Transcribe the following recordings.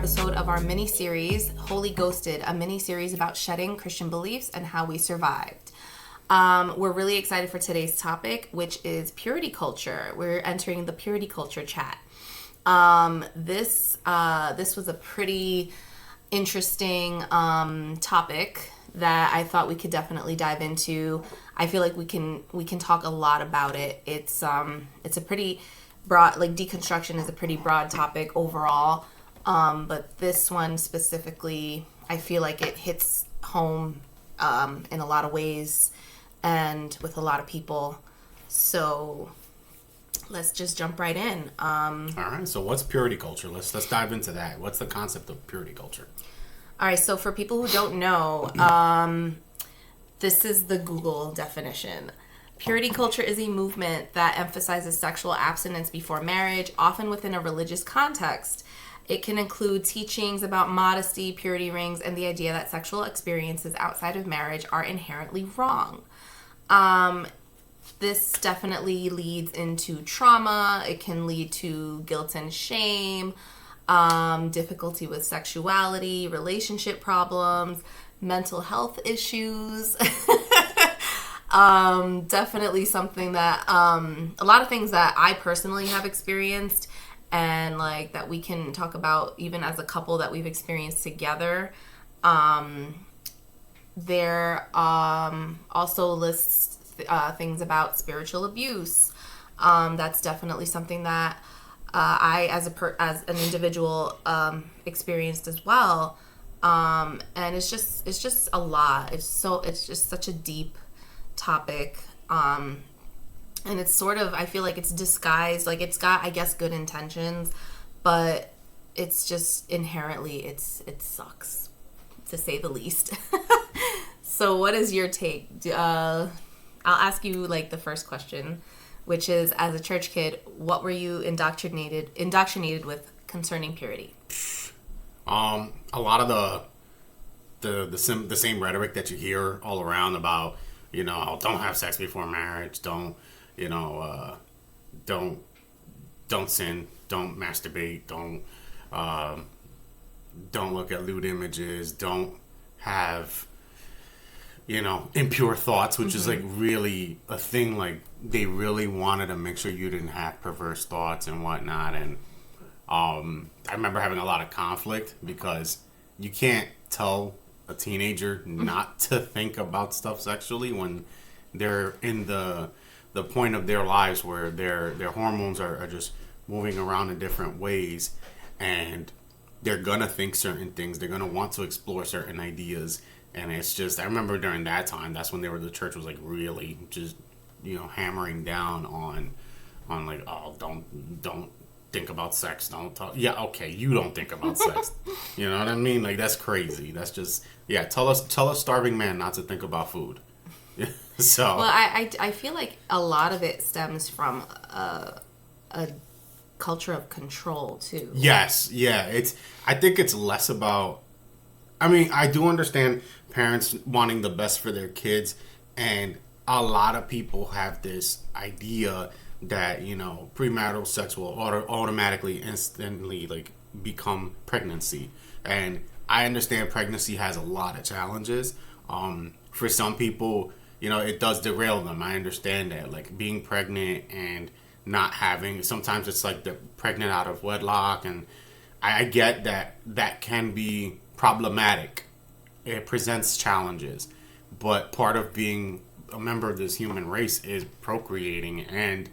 episode of our mini-series, Holy Ghosted, a mini-series about shedding Christian beliefs and how we survived. We're really excited for today's topic, which is purity culture. We're entering the purity culture chat. This was a pretty interesting topic that I thought we could definitely dive into. I feel like we can talk a lot about it. It's a pretty broad, like deconstruction is a pretty broad topic overall. But this one specifically, I feel like it hits home in a lot of ways and with a lot of people. So let's just jump right in. All right. So what's purity culture? Let's dive into that. What's the concept of purity culture? All right. So for people who don't know, this is the Google definition. Purity culture is a movement that emphasizes sexual abstinence before marriage, often within a religious context. It can include teachings about modesty, purity rings, and the idea that sexual experiences outside of marriage are inherently wrong. This definitely leads into trauma. It can lead to guilt and shame, difficulty with sexuality, relationship problems, mental health issues. Definitely something that a lot of things that I personally have experienced and like that we can talk about even as a couple that we've experienced together. There also lists things about spiritual abuse. That's definitely something that I as an individual experienced as well. And it's just a lot. It's just such a deep topic. And it's sort of, I feel like it's disguised, like it's got, I guess, good intentions, but it's just inherently, it sucks, to say the least. So what is your take? I'll ask you like the first question, which is, as a church kid, what were you indoctrinated with concerning purity? A lot of the same rhetoric that you hear all around about, don't have sex before marriage, don't sin, don't masturbate, don't look at lewd images, don't have, impure thoughts, which is like really a thing. Like they really wanted to make sure you didn't have perverse thoughts and whatnot. And I remember having a lot of conflict because you can't tell a teenager not to think about stuff sexually when they're in the point of their lives where their hormones are just moving around in different ways, and they're gonna think certain things, they're gonna want to explore certain ideas. And it's just, I remember during that time, that's when the church was like really just hammering down on like, oh, don't think about sex, don't talk. Yeah, okay, you don't think about sex. You know what I mean? Like, that's crazy. That's just, yeah, tell a starving man not to think about food. So well, I feel like a lot of it stems from a culture of control too. Yes, yeah. I think it's less about, I mean, I do understand parents wanting the best for their kids, and a lot of people have this idea that, premarital sex will automatically, instantly, like, become pregnancy. And I understand pregnancy has a lot of challenges. For some people, it does derail them. I understand that. Like, being pregnant and not having, sometimes it's like they're pregnant out of wedlock, and I get that can be problematic. It presents challenges. But part of being a member of this human race is procreating and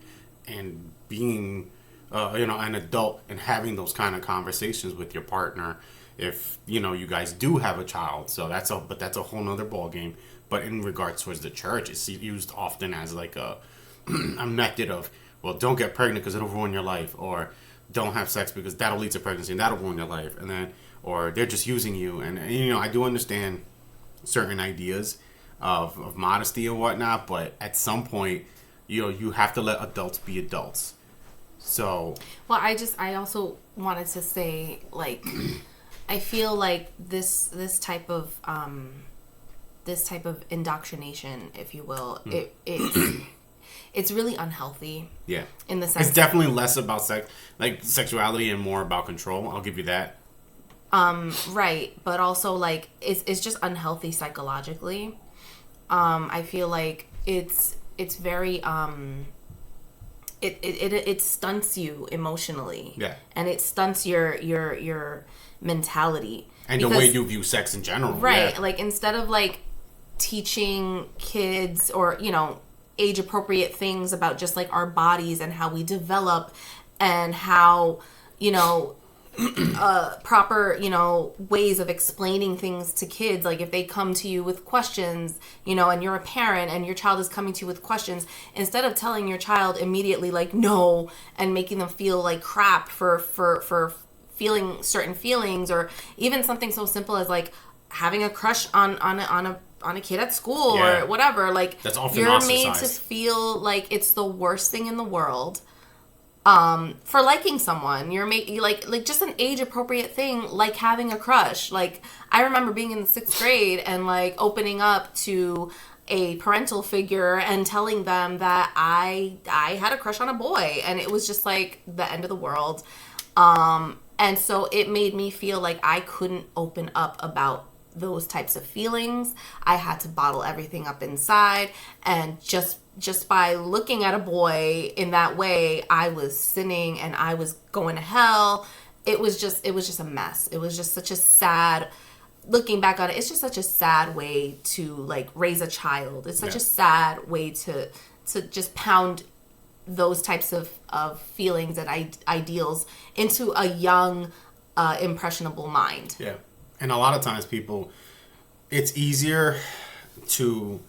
being an adult and having those kind of conversations with your partner if you guys do have a child. So that's a whole nother ball game. But in regards towards the church, it's used often as like a method of, well, don't get pregnant because it'll ruin your life, or don't have sex because that'll lead to pregnancy and that'll ruin your life, and then, or they're just using you. And I do understand certain ideas of modesty and whatnot, but at some point, you have to let adults be adults. So, well, I also wanted to say, like, I feel like this type of indoctrination, if you will, it's really unhealthy. Yeah. In the sense, it's definitely less about sexuality and more about control. I'll give you that. Right, but also like it's just unhealthy psychologically. I feel like it's very it stunts you emotionally. Yeah. And it stunts your mentality. And the way you view sex in general. Right. Yeah. Like instead of like teaching kids or, age appropriate things about just like our bodies and how we develop and how, proper, ways of explaining things to kids. Like if they come to you with questions, and you're a parent and your child is coming to you with questions, instead of telling your child immediately like no and making them feel like crap for feeling certain feelings, or even something so simple as like having a crush on a kid at school or whatever, like that's often you're ostracized. made to feel like it's the worst thing in the world. For liking someone, you're like just an age appropriate thing, like having a crush. Like I remember being in the 6th grade and like opening up to a parental figure and telling them that I had a crush on a boy, and it was just like the end of the world. And so it made me feel like I couldn't open up about those types of feelings. I had to bottle everything up inside, and just by looking at a boy in that way, I was sinning and I was going to hell. It was just a mess. It was just such a sad, looking back on it, it's just such a sad way to like raise a child. It's such a sad way to just pound those types of feelings and ideals into a young, impressionable mind. Yeah. And a lot of times it's easier to,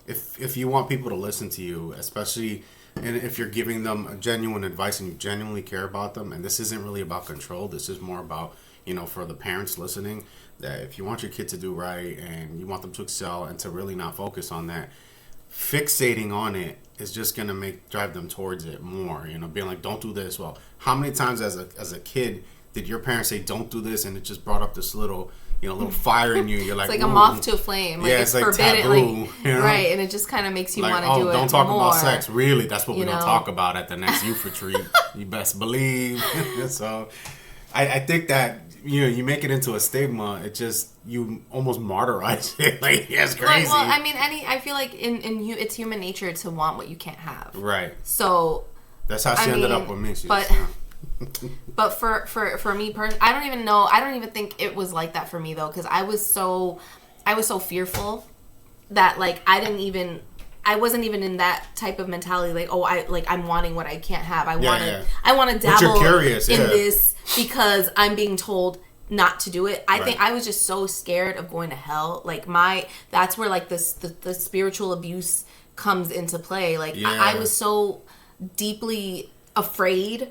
if you want people to listen to you, especially, and if you're giving them genuine advice and you genuinely care about them, and this isn't really about control, this is more about, for the parents listening, that if you want your kid to do right and you want them to excel and to really not focus on that, fixating on it is just going to drive them towards it more, being like, don't do this. Well, how many times as a kid did your parents say don't do this, and it just brought up this little fire in you? You're like, it's like a moth to a flame. Like, it's like forbidden, taboo, right? And it just kind of makes you want to do it. Don't talk more. about sex. Really, that's what we're gonna talk about at the next youth retreat. You best believe. So, I think that you make it into a stigma. It just, you almost martyrize it. Like, it's crazy. Well, I mean, I feel like it's human nature to want what you can't have. Right. So that's how she ended up with me. But for me personally, I don't even think it was like that for me though, because I was so fearful that like I wasn't even in that type of mentality, like I'm wanting what I can't have. I want to dabble in this because I'm being told not to do it. I think I was just so scared of going to hell. Like that's where like the spiritual abuse comes into play. Like I was so deeply afraid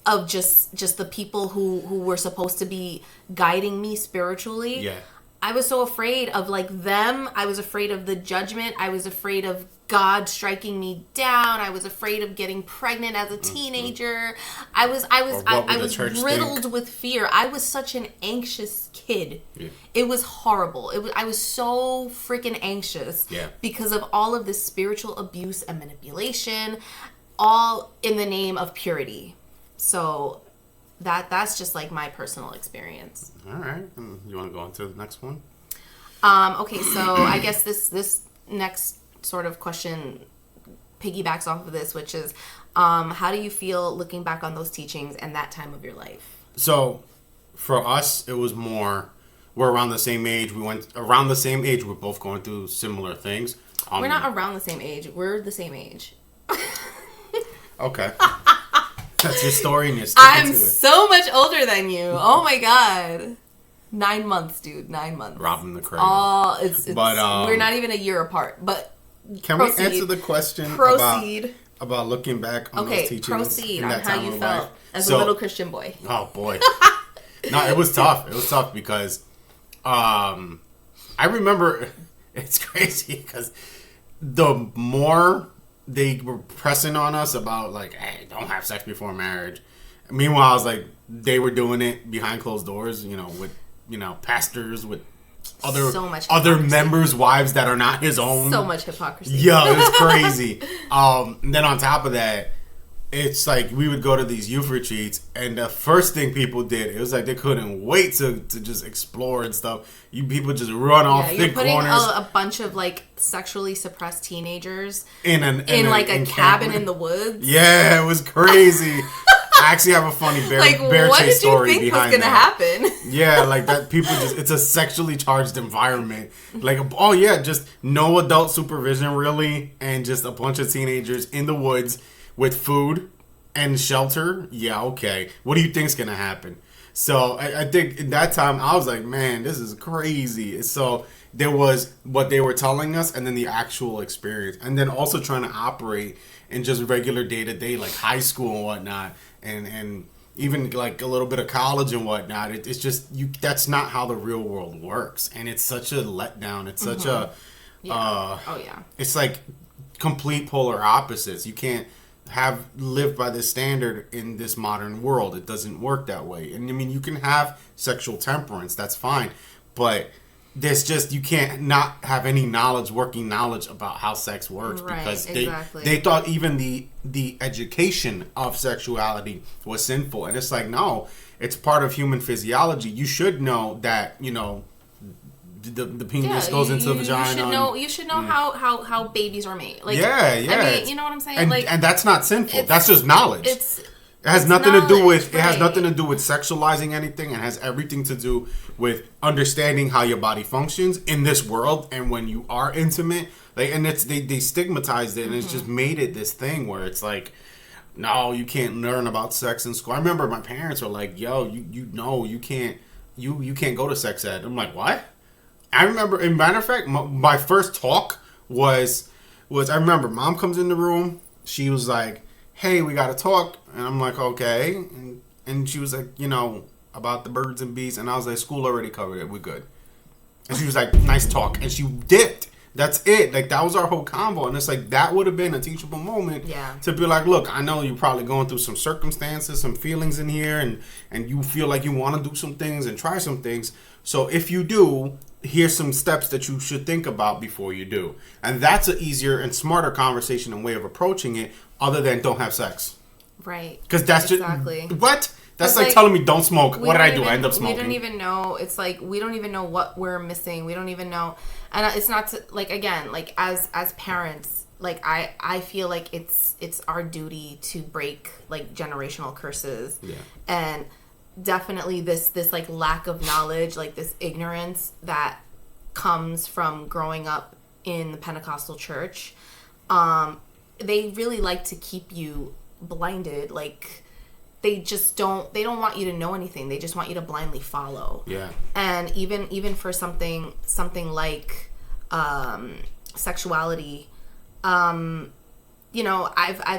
of just the people who were supposed to be guiding me spiritually. Yeah. I was so afraid of like them. I was afraid of the judgment. I was afraid of God striking me down. I was afraid of getting pregnant as a teenager. I was riddled with fear. I was such an anxious kid. Yeah. It was horrible. I was so freaking anxious because of all of this spiritual abuse and manipulation, all in the name of purity. So that's just like my personal experience. All right. You want to go on to the next one? Okay, so I guess this next sort of question piggybacks off of this, which is how do you feel looking back on those teachings and that time of your life? So for us, it was more, we're around the same age. We went around the same age. We're both going through similar things. We're not around the same age. We're the same age. Okay. That's your story and you're sticking I'm to it. so much older than you. Oh my god. 9 months, dude. 9 months. Robbing the cradle. Oh, it's we're not even a year apart. But can we answer the question about looking back on those teachings? Proceed in that on how time you of felt life? as a little Christian boy. Oh boy. No, it was tough. It was tough because I remember, it's crazy because the more they were pressing on us about like, hey, don't have sex before marriage. Meanwhile, I was like, they were doing it behind closed doors, with pastors, with other members' wives that are not his own. So much hypocrisy. Yeah, it was crazy. And then on top of that, it's like we would go to these youth retreats, and the first thing people did, it was like they couldn't wait to just explore and stuff. People just run off you're thick putting corners. a bunch of like sexually suppressed teenagers in a cabin in the woods. Yeah, it was crazy. I actually have a funny bear what chase did you story think behind was gonna happen? Yeah, like that. People it's a sexually charged environment. Like, oh yeah, just no adult supervision really, and just a bunch of teenagers in the woods with food and shelter. Yeah, okay. What do you think's gonna happen? So I think at that time I was like, man, this is crazy. So there was what they were telling us, and then the actual experience, and then also trying to operate in just regular day to day, like high school and whatnot, and even like a little bit of college and whatnot. It's just that's not how the real world works, and it's such a letdown. It's such a it's like complete polar opposites. You can't live by this standard in this modern world. It doesn't work that way. And I mean, you can have sexual temperance, that's fine, but there's just, you can't not have any working knowledge about how sex works, because they thought even the education of sexuality was sinful. And it's like, no, it's part of human physiology. You should know that, the penis goes into the vagina. You should know how babies are made. Like, I mean, you know what I'm saying? And that's not sinful. That's just knowledge. It has nothing to do with sexualizing anything. It has everything to do with understanding how your body functions in this world, and when you are intimate. Like, and they stigmatized it, and it's just made it this thing where it's like, no, you can't learn about sex in school. I remember my parents were like, yo, you can't go to sex ed. I'm like, what? I remember, in matter of fact, my first talk was I remember mom comes in the room. She was like, hey, we got to talk. And I'm like, okay. And she was like, about the birds and bees. And I was like, school already covered it. We're good. And she was like, nice talk. And she dipped. That's it. Like, that was our whole convo. And it's like, that would have been a teachable moment to be like, look, I know you're probably going through some circumstances, some feelings in here, and you feel like you want to do some things and try some things. So if you do, here's some steps that you should think about before you do. And that's an easier and smarter conversation and way of approaching it, other than don't have sex. Right. Because that's just, what? That's like telling me don't smoke. What did I do? I end up smoking. We don't even know. It's like, we don't even know what we're missing. We don't even know. And it's not to, like, again, like as parents, like I feel like it's our duty to break like generational curses. Yeah. And definitely this like lack of knowledge, like this ignorance that comes from growing up in the Pentecostal church. They really like to keep you blinded. Like, they don't want you to know anything. They just want you to blindly follow. Yeah. And even for something like sexuality, I've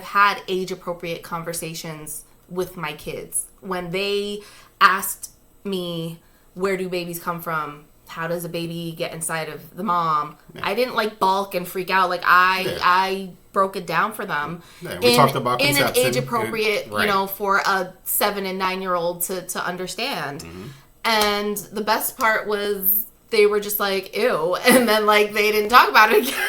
had age appropriate conversations with my kids. When they asked me, where do babies come from? How does a baby get inside of the mom? Yeah. I didn't like balk and freak out. Like, I broke it down for them. Yeah, we talked about conception. In an age appropriate, for a 7 and 9 year old to understand. Mm-hmm. And the best part was they were just like, ew. And then like they didn't talk about it again.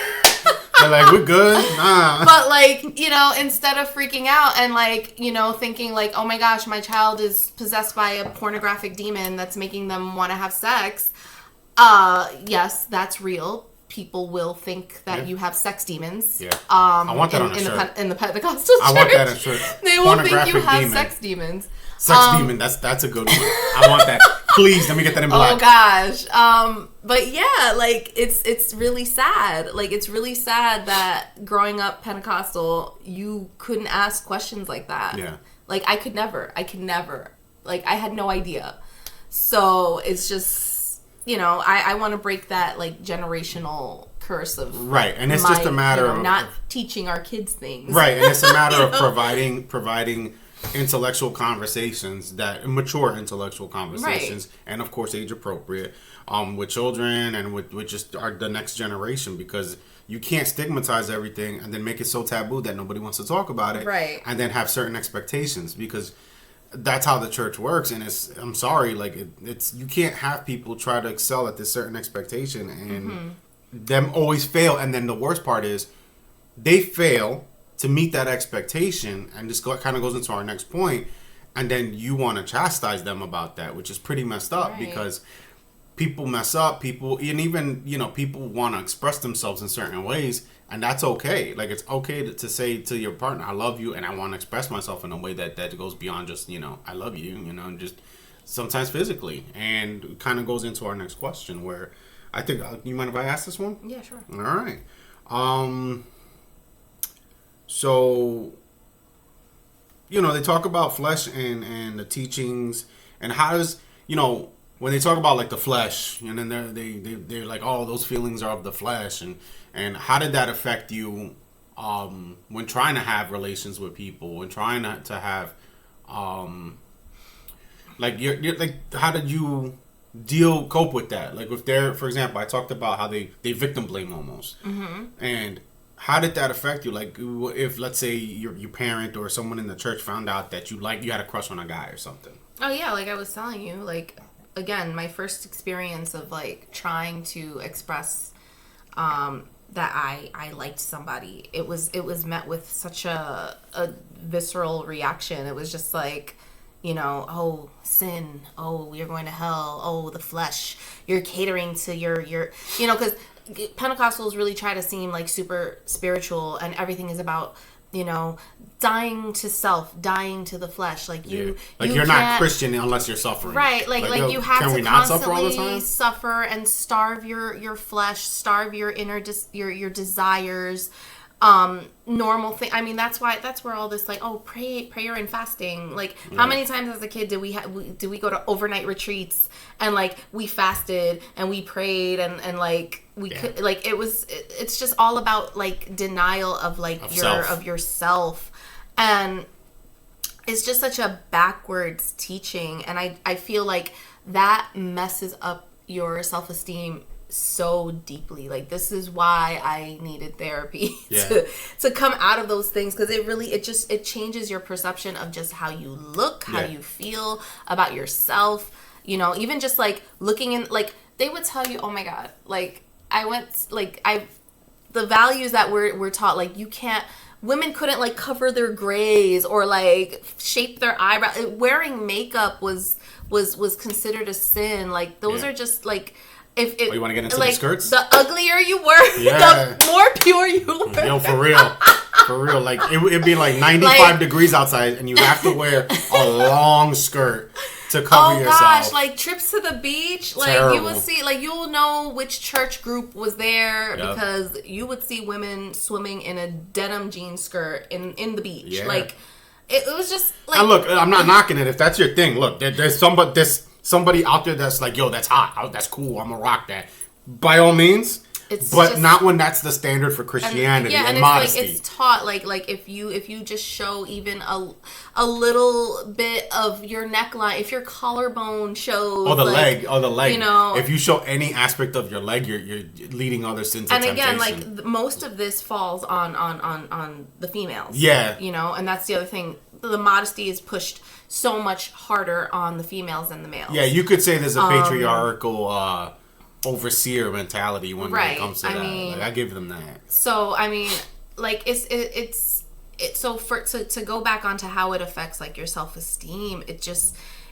They're like, we're good. Nah. But like, instead of freaking out and like, thinking like, oh my gosh, my child is possessed by a pornographic demon that's making them want to have sex. Yes, that's real. People will think that you have sex demons. Yeah. I want that on a shirt. In the Pentecostal church. I want that on a shirt. They will think you have sex demons. Sex demon. That's a good one. I want that. Please, let me get that in black. Oh gosh. But yeah, like it's really sad. Like, it's really sad that growing up Pentecostal, you couldn't ask questions like that. Yeah. Like, I could never. Like, I had no idea. So it's just, I want to break that like generational curse of and it's just a matter of not teaching our kids things, and it's a matter of providing intellectual conversations, mature intellectual conversations, and of course age appropriate, with children and with just the next generation, because you can't stigmatize everything and then make it so taboo that nobody wants to talk about it, and then have certain expectations, because that's how the church works. And I'm sorry, like it's you can't have people try to excel at this certain expectation and them always fail. And then the worst part is they fail to meet that expectation, and this kind of goes into our next point, and then you want to chastise them about that, which is pretty messed up. Right. Because people mess up, and even, people want to express themselves in certain ways, and that's okay. Like, it's okay to say to your partner, I love you, and I want to express myself in a way that goes beyond just, I love you, and just sometimes physically. And it kind of goes into our next question, where I think, you mind if I ask this one? Yeah, sure. All right. So, they talk about flesh and the teachings, and how does, when they talk about like the flesh, and then they're like, oh, those feelings are of the flesh, and how did that affect you when trying to have relations with people, when trying to have like you're like, how did you cope with that? Like, if they're, for example, I talked about how they victim blame almost, and how did that affect you? Like, if, let's say, your parent or someone in the church found out that you had a crush on a guy or something. Oh yeah, like I was telling you, like, again, my first experience of like trying to express that I liked somebody, it was met with such a visceral reaction. It was just like, oh, sin, oh, you're going to hell, oh, the flesh, you're catering to your because Pentecostals really try to seem like super spiritual, and everything is about, dying to self, dying to the flesh. Like you're not Christian unless you're suffering. Right. Like you have to constantly suffer and starve your flesh, starve your inner your desires. Normal thing. I mean, that's where all this, like, oh, prayer and fasting. Like, how many times as a kid did we go to overnight retreats, and like we fasted and we prayed and like we could, like, it's just all about like denial of like of yourself, and it's just such a backwards teaching, and I feel like that messes up your self-esteem so deeply. Like, this is why I needed therapy to come out of those things, because it changes your perception of just how you look, how you feel about yourself. Even just like looking in, like, they would tell you, oh my god, like the values that we're taught, like, women couldn't like cover their grays or like shape their eyebrow. Wearing makeup was considered a sin. Like, those are just like, if you want to get into like, the skirts, the uglier you were, the more pure you were. Yo, for real. Like, it'd be like 95 degrees outside, and you have to wear a long skirt to cover yourself. Oh gosh, like trips to the beach, like terrible. You will see, like, you'll know which church group was there because you would see women swimming in a denim jean skirt in the beach. Yeah. Like, it was just like. And look, I'm not knocking it if that's your thing. Look, there's somebody out there that's like, yo, that's hot, that's cool, I'm gonna rock that. By all means. But just, not when that's the standard for Christianity and modesty. Like, it's taught like if you just show even a little bit of your neckline, if your collarbone shows, or the leg, if you show any aspect of your leg, you're leading others into temptation. And again, like, most of this falls on the females. Yeah, and that's the other thing. The modesty is pushed so much harder on the females than the males. Yeah, you could say there's a patriarchal overseer mentality when it comes to that. Like, I give them that. So I mean, like, it's so to go back onto how it affects like your self-esteem,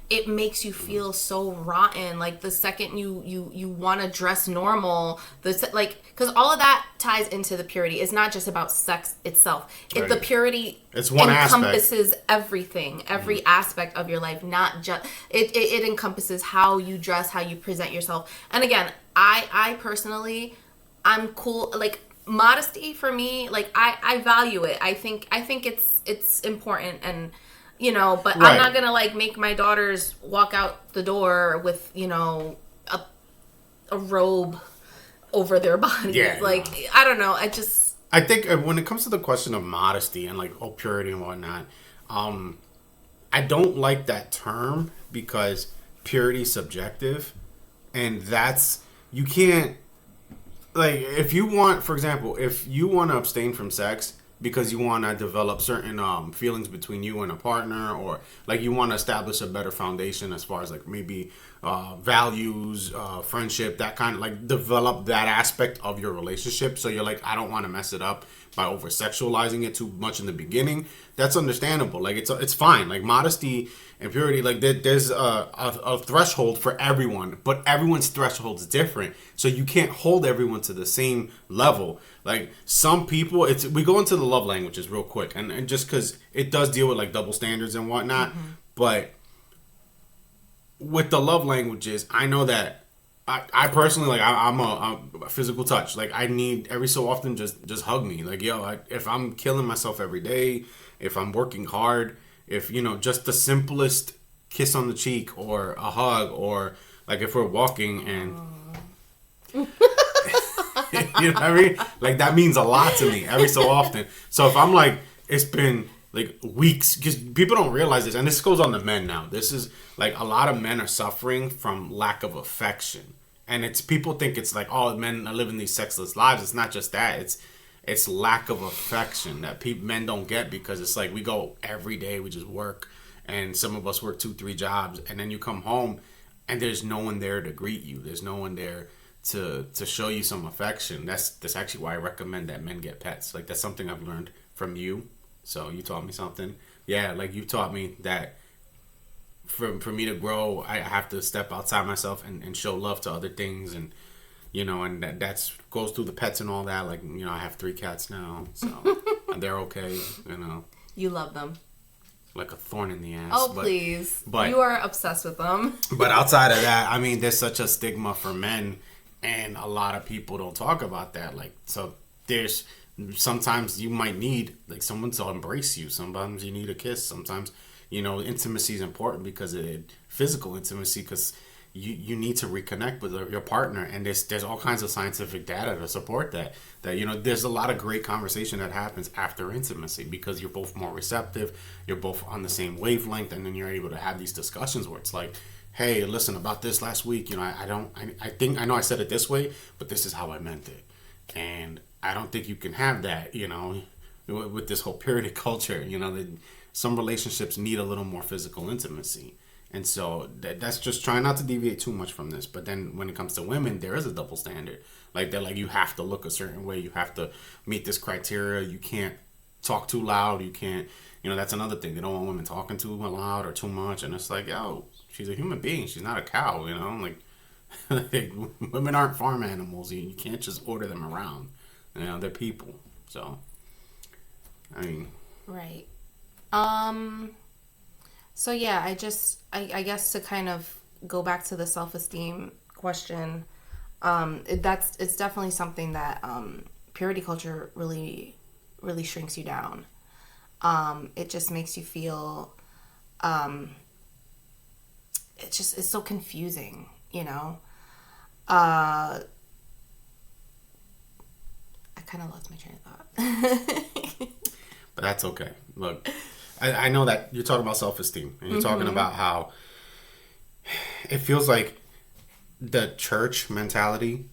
it makes you feel so rotten. Like, the second you want to dress normal, because all of that ties into the purity. It's not just about sex itself. Right. The purity encompasses everything, every aspect of your life. Not just it encompasses how you dress, how you present yourself. And again, I personally, I'm cool. Like, modesty for me, like, I value it. I think it's important, and. But right. I'm not gonna like make my daughters walk out the door with a robe over their bodies. Yeah, like, no. I don't know. I think when it comes to the question of modesty and like purity and whatnot, I don't like that term, because purity is subjective, and you can't, like, if you want, for example, if you want to abstain from sex because you want to develop certain feelings between you and a partner, or like you want to establish a better foundation as far as like maybe values, friendship, that kind of, like, develop that aspect of your relationship. So you're like, I don't want to mess it up by over sexualizing it too much in the beginning. That's understandable. Like it's fine. Like modesty and purity, like there's a threshold for everyone, but everyone's threshold is different. So you can't hold everyone to the same level. Like some people, we go into the love languages real quick, and just because it does deal with like double standards and whatnot, but with the love languages, I know that I personally, like, I'm a physical touch. Like, I need every so often just hug me. Like, yo, if I'm killing myself every day, if I'm working hard, if, just the simplest kiss on the cheek or a hug, or like if we're walking and you know what I mean? Like, that means a lot to me every so often. So if I'm like, it's been like weeks, because people don't realize this, and this goes on to men now. This is like a lot of men are suffering from lack of affection. And people think it's like, oh, men are living these sexless lives. It's not just that. It's lack of affection that men don't get, because it's like we go every day, we just work, and some of us work 2-3 jobs, and then you come home and there's no one there to greet you. There's no one there to show you some affection. That's actually why I recommend that men get pets. Like, that's something I've learned from you. So you taught me something. Yeah, like you taught me that for me to grow, I have to step outside myself and show love to other things, and and that's goes through the pets and all that. Like, I have 3 cats now, so and they're okay. You love them. Like a thorn in the ass. Oh, please. But you are obsessed with them. But outside of that, I mean, there's such a stigma for men, and a lot of people don't talk about that. Like, so there's sometimes you might need like someone to embrace you. Sometimes you need a kiss. Sometimes intimacy is important, because physical intimacy, because you need to reconnect with your partner, and there's all kinds of scientific data to support that there's a lot of great conversation that happens after intimacy, because you're both more receptive, you're both on the same wavelength, and then you're able to have these discussions where it's like, hey, listen, about this last week, I think I know I said it this way, but this is how I meant it, and I don't think you can have that with this whole purity culture. Some relationships need a little more physical intimacy. And so that's just trying not to deviate too much from this. But then when it comes to women, there is a double standard. Like, they're like, you have to look a certain way. You have to meet this criteria. You can't talk too loud. You can't, that's another thing. They don't want women talking too loud or too much. And it's like, yo, she's a human being. She's not a cow, like women aren't farm animals. You can't just order them around. They're people. So, I mean. Right. So yeah, I guess to kind of go back to the self-esteem question, it's definitely something that purity culture really, really shrinks you down. It just makes you feel, it's so confusing, I kind of lost my train of thought. But that's okay. Look, I know that you're talking about self-esteem, and you're talking about how it feels like the church mentality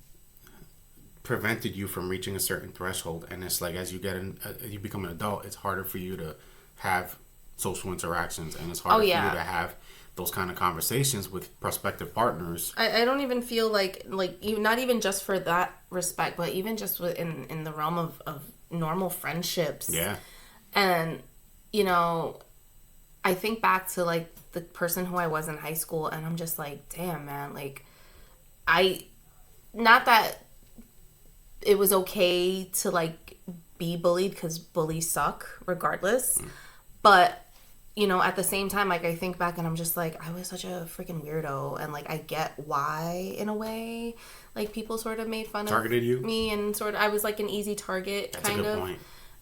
prevented you from reaching a certain threshold, and it's like as you become an adult, it's harder for you to have social interactions, and it's harder for you to have those kind of conversations with prospective partners. I don't even feel like not even just for that respect, but even just in the realm of normal friendships. Yeah. And I think back to like the person who I was in high school, and I'm just like, damn, man, like not that it was okay to like be bullied, because bullies suck regardless, but at the same time, like, I think back and I'm just like, I was such a freaking weirdo, and like I get why in a way, like, people sort of made fun Targeted of me, and sort of I was like an easy target. That's kind a good point.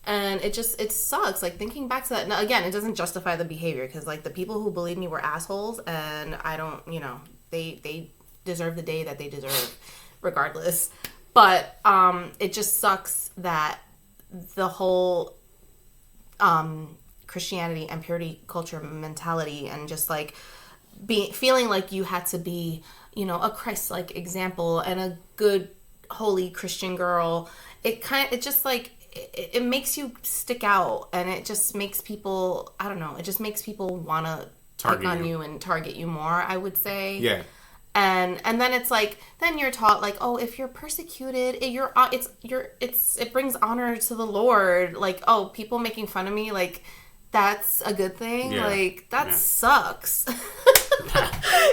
And it sucks, like, thinking back to that. Now, again, it doesn't justify the behavior, because like the people who bullied me were assholes, and I don't, they deserve the day that they deserve regardless. But it just sucks that the whole Christianity and purity culture mentality, and just like feeling like you had to be, a Christ-like example and a good holy Christian girl, it just like it makes you stick out, and it just makes people, I don't know, it just makes people want to pick on you and target you more, I would say. Yeah. And then it's like, then you're taught like, oh, if you're persecuted, it brings honor to the Lord. Like, oh, people making fun of me, like, that's a good thing. Yeah. Like, that Yeah. sucks.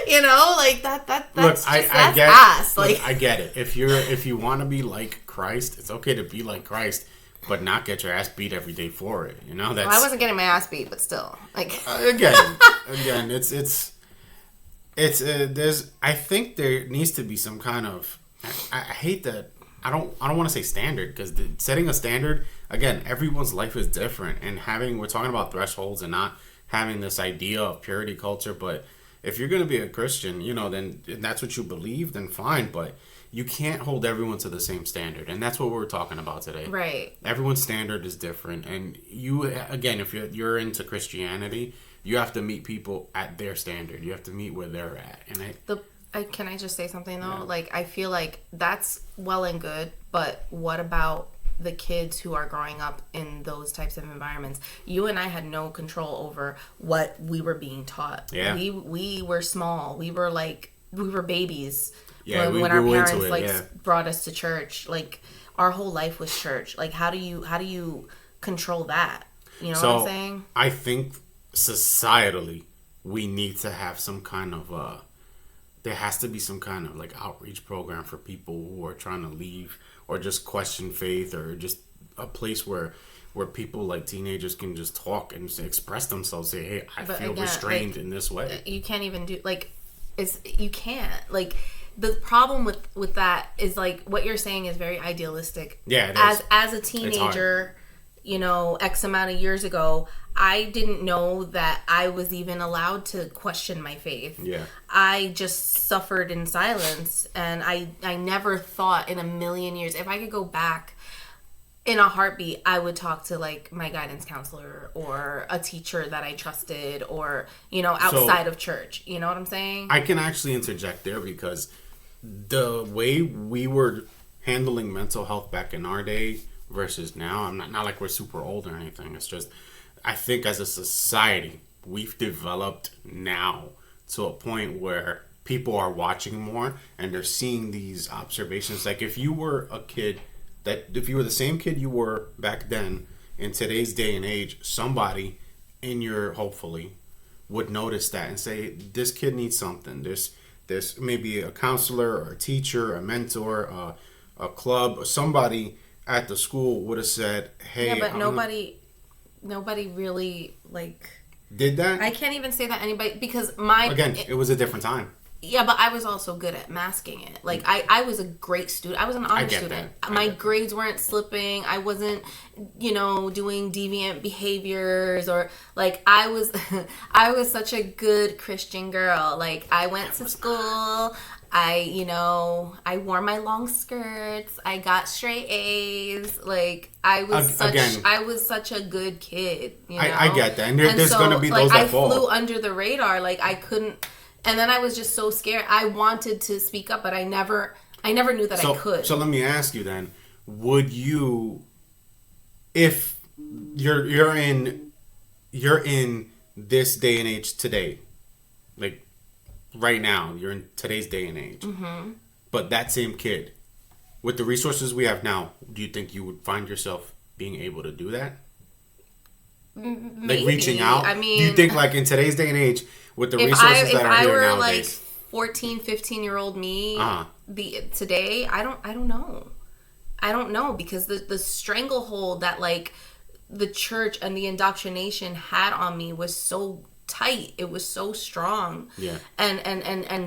You know, like that's Look, just I that's get ass. look, Like, I get it. If you want to be like Christ, it's okay to be like Christ, but not get your ass beat every day for it. You know, that's well, I wasn't getting my ass beat, but still, like, again, it's there's. I think there needs to be some kind of. I hate that. I don't want to say standard, because setting a standard, again, everyone's life is different, and we're talking about thresholds and not having this idea of purity culture. But if you're going to be a Christian, you know, then that's what you believe, then fine. But you can't hold everyone to the same standard, and that's what we're talking about today. right. Everyone's standard is different, and you, again, if you're into Christianity, you have to meet people at their standard. You have to meet where they're at, and Can I just say something though? Yeah. Like, I feel like that's well and good, but what about the kids who are growing up in those types of environments? You and I had no control over what we were being taught. Yeah. We were small. We were babies. Yeah, we when our grew into parents it, like yeah. brought us to church. Like, our whole life was church. Like, how do you control that? You know what I'm saying? I think societally, we need to have some kind of there has to be some kind of like outreach program for people who are trying to leave or just question faith, or just a place where people like teenagers can just talk and just express themselves. Say, hey, I feel restrained in this way. You can't even do you can't, like, the problem with that is, like, what you're saying is very idealistic. Yeah, it is. As a teenager, you know, X amount of years ago, I didn't know that I was even allowed to question my faith. Yeah. I just suffered in silence, and I never thought in a million years, if I could go back in a heartbeat, I would talk to, like, my guidance counselor or a teacher that I trusted, or, you know, outside of church. You know what I'm saying? I can actually interject there, because the way we were handling mental health back in our day versus now, I'm not like we're super old or anything. It's just, I think as a society, we've developed now to a point where people are watching more and they're seeing these observations. Like, if you were the same kid you were back then, in today's day and age, somebody hopefully would notice that and say, this kid needs something. There's maybe a counselor or a teacher, a mentor, a club, or somebody at the school would have said, hey. Yeah, but nobody really, like, did that. I can't even say that anybody, because it was a different time. Yeah, but I was also good at masking it. Like, I was a great student. I was an honor student. My grades weren't slipping. I wasn't, you know, doing deviant behaviors, or, like, I was such a good Christian girl. Like, I went to school. I wore my long skirts. I got straight A's. Like, I was such a good kid. You know? I get that, and there's going to be those that fall. I flew under the radar. Like, I couldn't. And then I was just so scared. I wanted to speak up, but I never knew that I could. So let me ask you then: would you, if you're in this day and age today, like right now, you're in today's day and age, mm-hmm. but that same kid, with the resources we have now, do you think you would find yourself being able to do that? Maybe. Like, reaching out? I mean, do you think, like, in today's day and age, with the resources that are here nowadays? Like 14, 15-year-old me, today, I don't know. I don't know, because the stranglehold that, like, the church and the indoctrination had on me was so tight. It was so strong. Yeah. And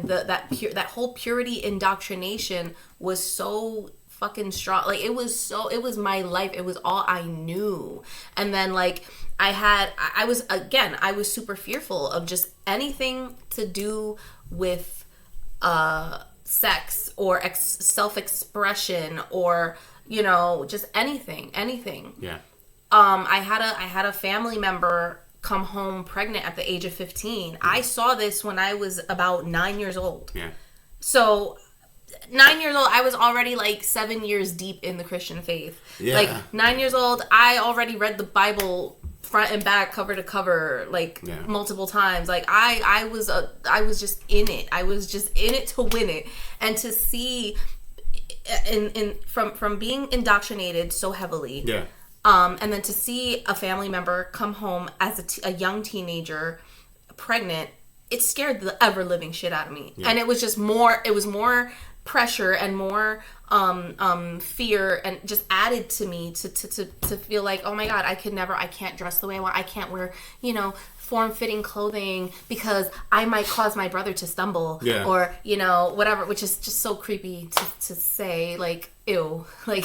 that whole purity indoctrination was so fucking strong. Like, it was my life. It was all I knew. And then, like, I was super fearful of just anything to do with sex or self-expression, or, you know, just anything. Yeah. I had a family member come home pregnant at the age of 15. I saw this when I was about 9 years old. Yeah. So 9 years old, I was already like 7 years deep in the Christian faith. Yeah. Like 9 years old, I already read the Bible front and back, cover to cover, like multiple times. Like I was just in it. I was just in it to win it, and to see from being indoctrinated so heavily. Yeah. And then to see a family member come home as a young teenager, pregnant, it scared the ever living shit out of me. Yeah. And it was just more. It was more pressure and more fear, and just added to me to feel like, oh my God, I can't dress the way I want. I can't wear, form-fitting clothing because I might cause my brother to stumble, or whatever, which is just so creepy to say, like, ew, like.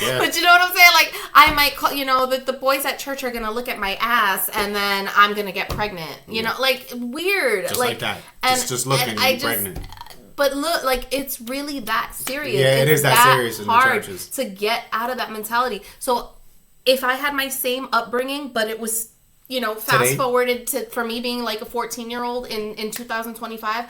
But you know what I'm saying? Like, I might call, the boys at church are gonna look at my ass, and then I'm gonna get pregnant. Like, weird, just like that. And just looking pregnant. But look, like, it's really that serious. Yeah, it is that serious in the churches. To get out of that mentality. So if I had my same upbringing, but it was, fast forwarded for me being like a 14-year-old in 2025,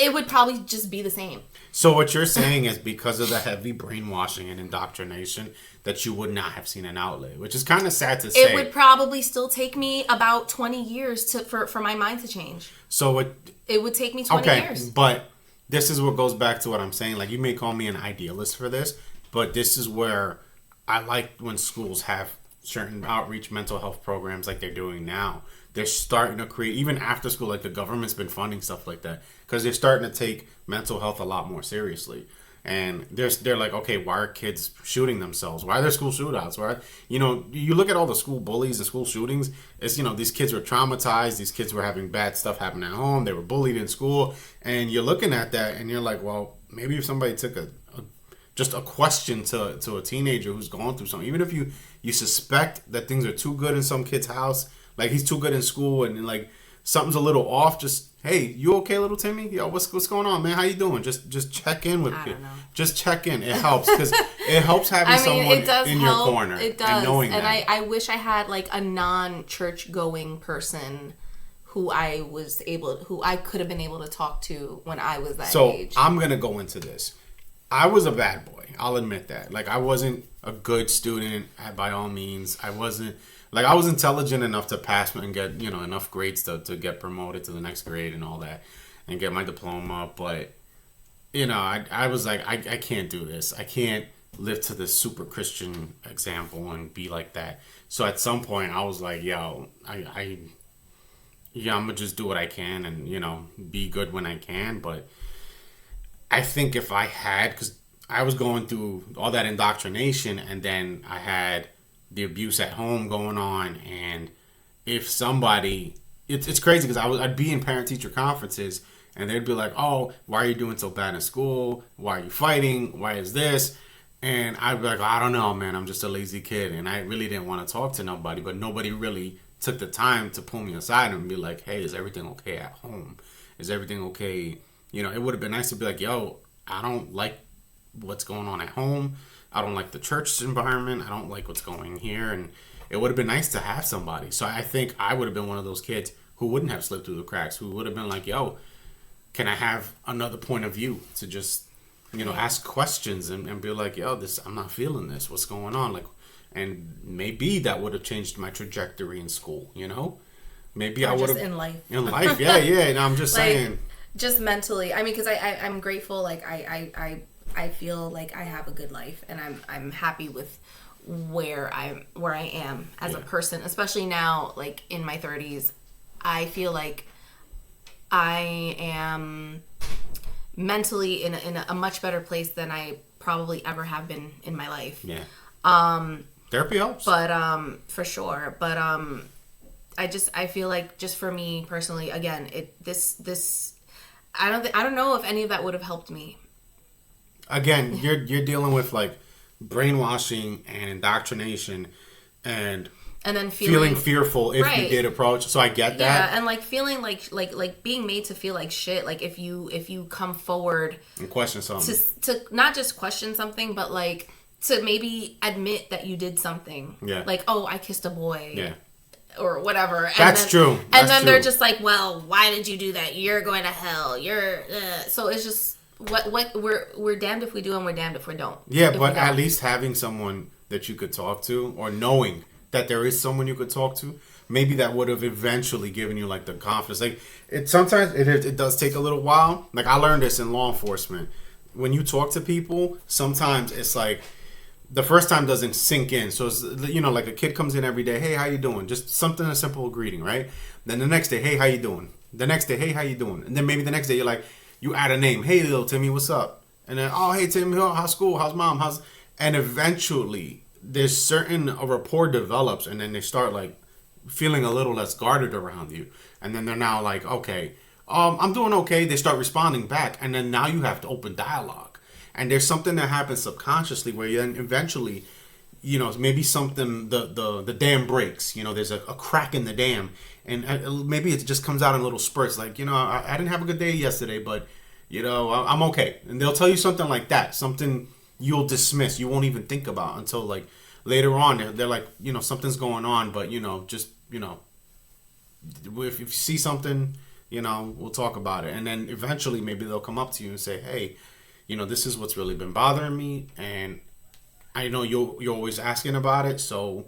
it would probably just be the same. So what you're saying is because of the heavy brainwashing and indoctrination that you would not have seen an outlet, which is kind of sad to say. It would probably still take me about 20 years for my mind to change. So it would take me 20 years. But this is what goes back to what I'm saying. Like, you may call me an idealist for this, but this is where I like when schools have certain outreach mental health programs like they're doing now. They're starting to create, even after school, like the government's been funding stuff like that, because they're starting to take mental health a lot more seriously. And they're like, okay, why are kids shooting themselves? Why are there school shootouts? Why, you look at all the school bullies and school shootings. It's, these kids were traumatized. These kids were having bad stuff happen at home. They were bullied in school. And you're looking at that and you're like, well, maybe if somebody took just a question to a teenager who's going through something, even if you suspect that things are too good in some kid's house, like he's too good in school and like something's a little off, just, hey, you okay, little Timmy? Yo, what's going on, man? How you doing? Just check in with you. Just check in. It helps, because it helps having someone in your corner. It does. And knowing that. I wish I had like a non-church going person who I could have been able to talk to when I was that age. So I'm gonna go into this. I was a bad boy. I'll admit that. Like, I wasn't a good student by all means. I was intelligent enough to pass and get, enough grades to get promoted to the next grade and all that and get my diploma. But, I was like, I can't do this. I can't live to this super Christian example and be like that. So at some point I was like, yo, I'm going to just do what I can and, be good when I can. But I think if I had, because I was going through all that indoctrination and then I had the abuse at home going on, and if somebody, it's crazy because I'd be in parent-teacher conferences and they'd be like, oh, why are you doing so bad in school? Why are you fighting? Why is this? And I'd be like, I don't know, man, I'm just a lazy kid, and I really didn't want to talk to nobody, but nobody really took the time to pull me aside and be like, hey, is everything okay at home? Is everything okay? It would have been nice to be like, yo, I don't like what's going on at home. I don't like the church environment. I don't like what's going here. And it would have been nice to have somebody. So I think I would have been one of those kids who wouldn't have slipped through the cracks, who would have been like, yo, can I have another point of view to just, ask questions and be like, yo, I'm not feeling this. What's going on? Like, and maybe that would have changed my trajectory in school, Maybe I would have. In life. In life, yeah. And I'm just saying. Just mentally. I mean, because I'm grateful. Like, I feel like I have a good life, and I'm happy with where I am as a person, especially now, like in my 30s. I feel like I am mentally in a much better place than I probably ever have been in my life. Yeah. Therapy helps. But for sure. But I feel like, just for me personally, again, I don't know if any of that would have helped me. Again, you're dealing with like brainwashing and indoctrination and then feeling fearful if you did approach. So I get that. Yeah, and like feeling like being made to feel like shit. Like if you come forward and question something, to not just question something, but like to maybe admit that you did something. Yeah. Like, oh, I kissed a boy. Yeah. Or whatever. That's true. And then they're just like, well, why did you do that? You're going to hell. So it's just what we're damned if we do and we're damned if we don't. Yeah, but at least having someone that you could talk to, or knowing that there is someone you could talk to, maybe that would have eventually given you like the confidence. Like it does take a little while. Like I learned this in law enforcement. When you talk to people, sometimes it's like the first time doesn't sink in. So it's, like a kid comes in every day, hey, how you doing? Just something, a simple greeting, right? Then the next day, hey, how you doing? The next day, hey, how you doing? And then maybe the next day you're like, you add a name, hey, little Timmy, what's up? And then, oh, hey, Timmy, how's school? How's mom? And eventually there's certain a rapport develops, and then they start like feeling a little less guarded around you. And then they're now like, okay, I'm doing okay. They start responding back, and then now you have to open dialogue. And there's something that happens subconsciously where then eventually, maybe something, the dam breaks. There's a crack in the dam, and maybe it just comes out in little spurts. Like, I didn't have a good day yesterday, but I'm okay. And they'll tell you something like that, something you'll dismiss, you won't even think about until like later on. They're like, something's going on, but if you see something, we'll talk about it. And then eventually maybe they'll come up to you and say, hey, this is what's really been bothering me, and I know you're always asking about it. So,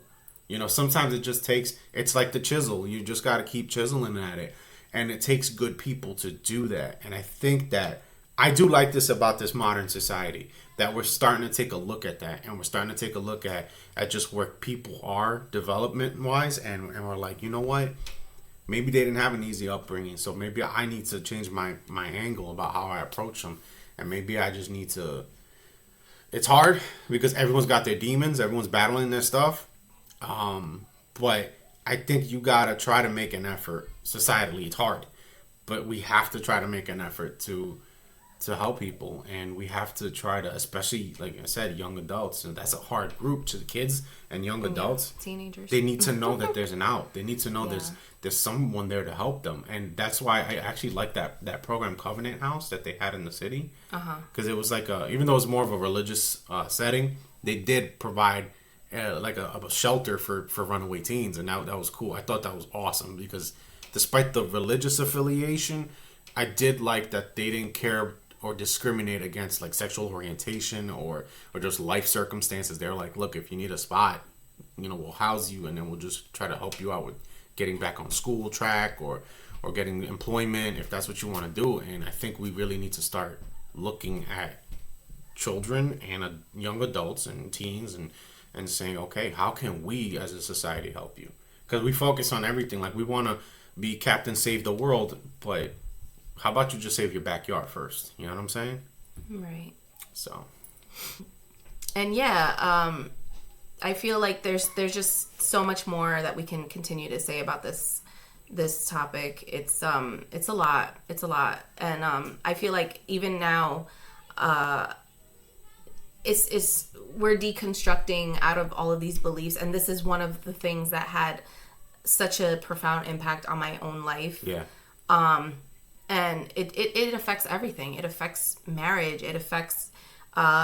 sometimes it just takes, it's like the chisel. You just got to keep chiseling at it. And it takes good people to do that. And I think that I do like this about this modern society, that we're starting to take a look at that. And we're starting to take a look at just where people are development-wise. And we're like, you know what? Maybe they didn't have an easy upbringing. So maybe I need to change my angle about how I approach them. And maybe I just need to... It's hard because everyone's got their demons. Everyone's battling their stuff. But I think you got to try to make an effort. Societally, it's hard. But we have to try to make an effort to help people. And we have to try to, especially, like I said, young adults. And that's a hard group to the kids and young adults. Teenagers. They need to know that there's an out. They need to know there's someone there to help them. And that's why I actually like that program, Covenant House, that they had in the city. Because it was like even though it was more of a religious setting, they did provide like a shelter for runaway teens. And that was cool. I thought that was awesome because despite the religious affiliation, I did like that they didn't care or discriminate against like sexual orientation or just life circumstances. They're like, look, if you need a spot, we'll house you, and then we'll just try to help you out with getting back on school track or getting employment if that's what you want to do. And I think we really need to start looking at children and young adults and teens and saying, okay, how can we as a society help you? Because we focus on everything. Like we want to be Captain Save the World, but how about you just save your backyard first? You know what I'm saying? Right. So. And I feel like there's just so much more that we can continue to say about this topic. It's a lot. And I feel like even now, we're deconstructing out of all of these beliefs, and this is one of the things that had such a profound impact on my own life. Yeah. And it affects everything. It affects marriage. It affects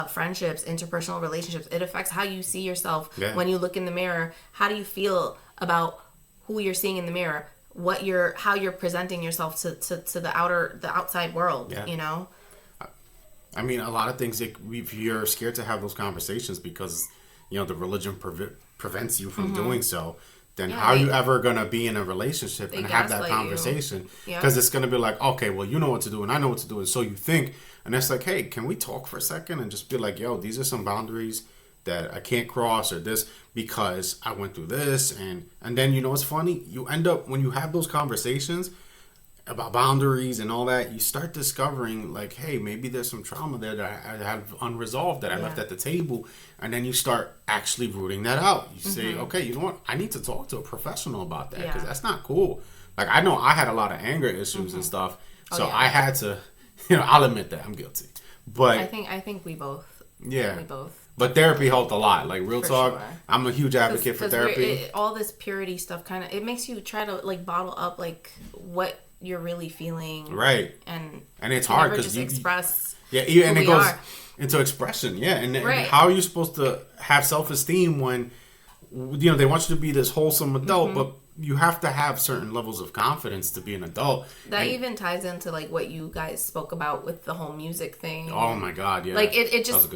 friendships, interpersonal relationships. It affects how you see yourself when you look in the mirror. How do you feel about who you're seeing in the mirror? How you're presenting yourself to the outside world. Yeah. I mean, a lot of things if you're scared to have those conversations because the religion prevents you from doing so. Then how are you ever going to be in a relationship and have that conversation? Because it's going to be like, okay, well, you know what to do and I know what to do. And so you think, and it's like, hey, can we talk for a second and just be like, yo, these are some boundaries that I can't cross or this because I went through this. And then, it's funny. You end up, when you have those conversations about boundaries and all that, you start discovering like, hey, maybe there's some trauma there that I have unresolved that I left at the table. And then you start actually rooting that out. You say, okay, you know what? I need to talk to a professional about that because that's not cool. Like, I know I had a lot of anger issues and stuff. So I had to, I'll admit that I'm guilty. But I think we both. Yeah. We both. But therapy helped a lot. Like, real talk, sure. I'm a huge advocate for therapy. All this purity stuff it makes you try to like bottle up like what you're really feeling. Right. And it's hard because you express. Yeah, and it goes into expression. Yeah. And how are you supposed to have self-esteem when, they want you to be this wholesome adult, but you have to have certain levels of confidence to be an adult. That even ties into like what you guys spoke about with the whole music thing. Oh my God. Yeah. Like it just,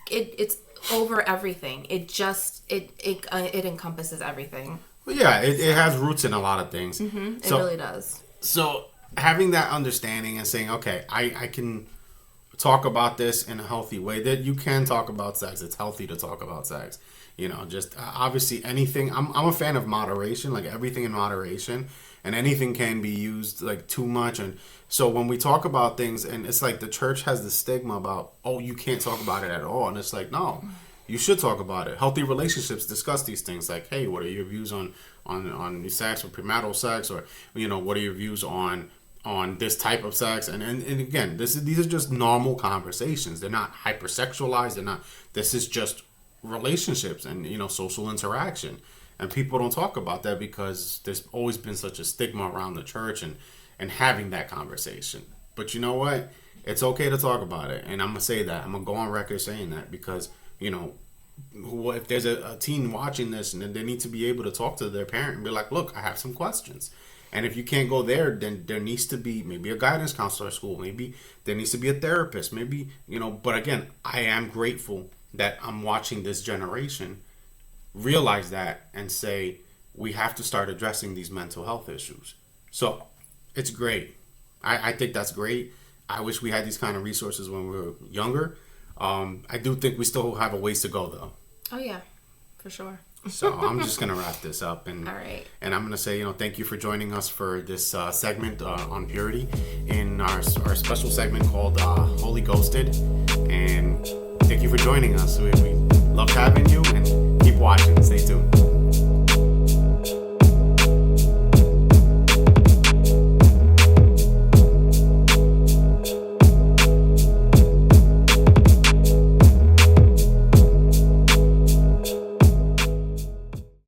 it's over everything. It just it encompasses everything. Well, yeah, it has roots in a lot of things. It really does. So having that understanding and saying, okay, I can talk about this in a healthy way. That you can talk about sex. It's healthy to talk about sex. You know, just obviously anything. I'm a fan of moderation, like everything in moderation, and anything can be used like too much. And so when we talk about things, and it's like the church has the stigma about, oh, you can't talk about it at all, and it's like, no, you should talk about it. Healthy relationships discuss these things. Like, hey, what are your views on sex or premarital sex, or you know, what are your views on this type of sex? And again, these are just normal conversations. They're not hypersexualized. They're not. This is just relationships and, you know, social interaction. And people don't talk about that because there's always been such a stigma around the church and having that conversation. But you know what? It's okay to talk about it. And I'm going to say that. I'm going to go on record saying that because, you know, if there's a teen watching this, and they need to be able to talk to their parent and be like, look, I have some questions. And if you can't go there, then there needs to be maybe a guidance counselor at school. Maybe there needs to be a therapist. Maybe, you know, but again, I am grateful that I'm watching this generation realize that and say, we have to start addressing these mental health issues. So it's great. I think that's great. I wish we had these kind of resources when we were younger. I do think we still have a ways to go, though. Oh, yeah, for sure. So I'm just going to wrap this up. And, all right. And I'm going to say, you know, thank you for joining us for this segment on purity in our special segment called Holy Ghosted. And thank you for joining us. We love having you, and keep watching. Stay tuned.